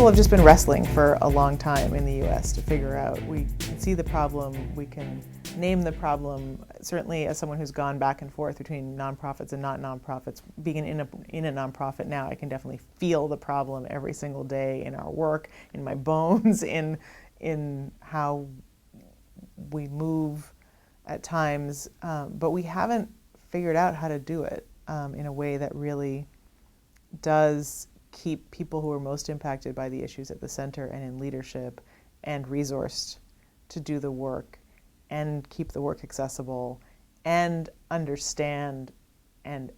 people have just been wrestling for a long time in the U.S. to figure out. We can see the problem, we can name the problem. Certainly as someone who's gone back and forth between nonprofits and not nonprofits, being in a nonprofit now, I can definitely feel the problem every single day in our work, in my bones, in how we move at times, but we haven't figured out how to do it in a way that really does keep people who are most impacted by the issues at the center and in leadership and resourced to do the work and keep the work accessible and understand and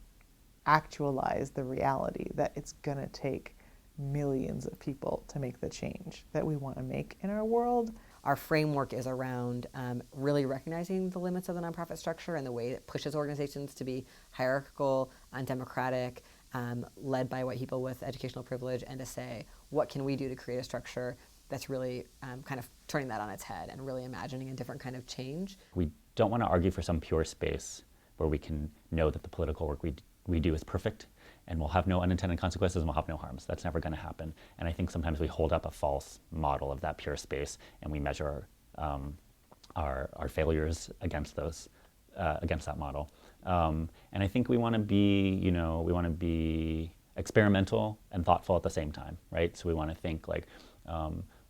actualize the reality that it's going to take millions of people to make the change that we want to make in our world. Our framework is around really recognizing the limits of the nonprofit structure and the way it pushes organizations to be hierarchical, undemocratic, led by white people with educational privilege, and to say, what can we do to create a structure that's really kind of turning that on its head and really imagining a different kind of change. We don't want to argue for some pure space where we can know that the political work we do is perfect and we'll have no unintended consequences and we'll have no harms. That's never going to happen. And I think sometimes we hold up a false model of that pure space and we measure our failures against those, against that model. And I think we want to be, we want to be experimental and thoughtful at the same time, right? So we want to think like,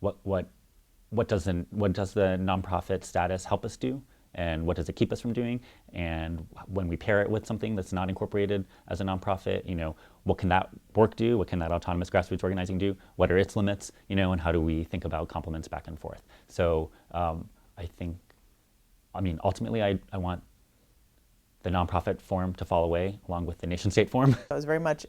what does the nonprofit status help us do? And what does it keep us from doing? And when we pair it with something that's not incorporated as a nonprofit, what can that work do? What can that autonomous grassroots organizing do? What are its limits? And how do we think about complements back and forth? So ultimately I want the nonprofit form to fall away along with the nation state form. I was very much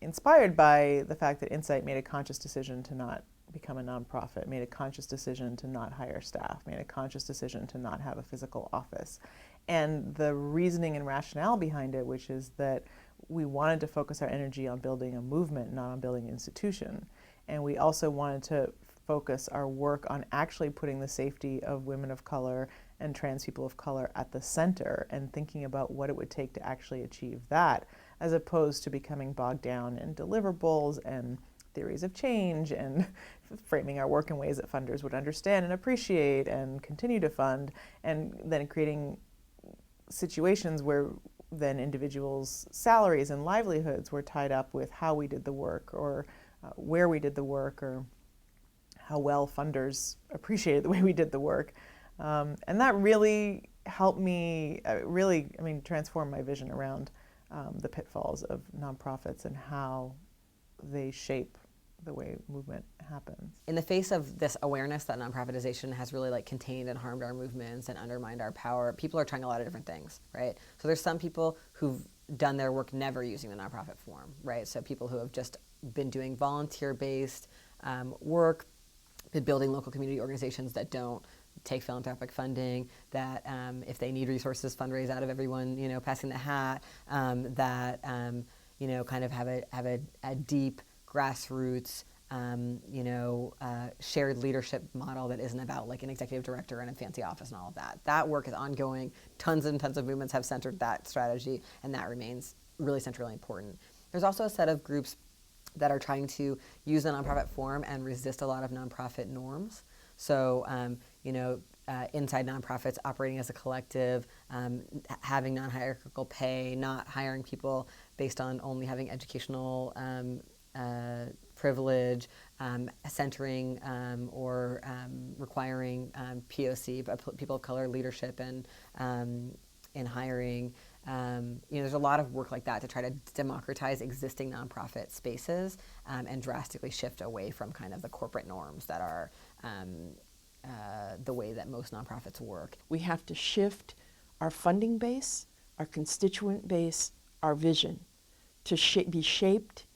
inspired by the fact that Insight made a conscious decision to not become a nonprofit, made a conscious decision to not hire staff, made a conscious decision to not have a physical office. And the reasoning and rationale behind it, which is that we wanted to focus our energy on building a movement, not on building an institution. And we also wanted to focus our work on actually putting the safety of women of color and trans people of color at the center and thinking about what it would take to actually achieve that, as opposed to becoming bogged down in deliverables and theories of change and framing our work in ways that funders would understand and appreciate and continue to fund, and then creating situations where then individuals' salaries and livelihoods were tied up with how we did the work or where we did the work or how well funders appreciated the way we did the work. And that really helped me transform my vision around the pitfalls of nonprofits and how they shape the way movement happens. In the face of this awareness that nonprofitization has really contained and harmed our movements and undermined our power, people are trying a lot of different things, right? So there's some people who've done their work never using the nonprofit form, right? So people who have just been doing volunteer-based work, been building local community organizations that don't take philanthropic funding, that if they need resources, fundraise out of everyone, passing the hat, that kind of have a deep grassroots, shared leadership model that isn't about an executive director and a fancy office and all of that. That work is ongoing. Tons and tons of movements have centered that strategy, and that remains really centrally important. There's also a set of groups that are trying to use the nonprofit form and resist a lot of nonprofit norms. So, inside nonprofits operating as a collective, having non-hierarchical pay, not hiring people based on only having educational privilege, centering or requiring POC, people of color leadership and in hiring. There's a lot of work like that to try to democratize existing nonprofit spaces and drastically shift away from kind of the corporate norms that are the way that most nonprofits work. We have to shift our funding base, our constituent base, our vision to be shaped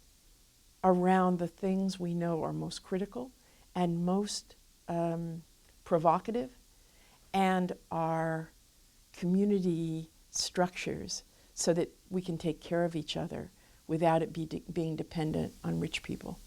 around the things we know are most critical and most provocative, and our community structures so that we can take care of each other without it being dependent on rich people.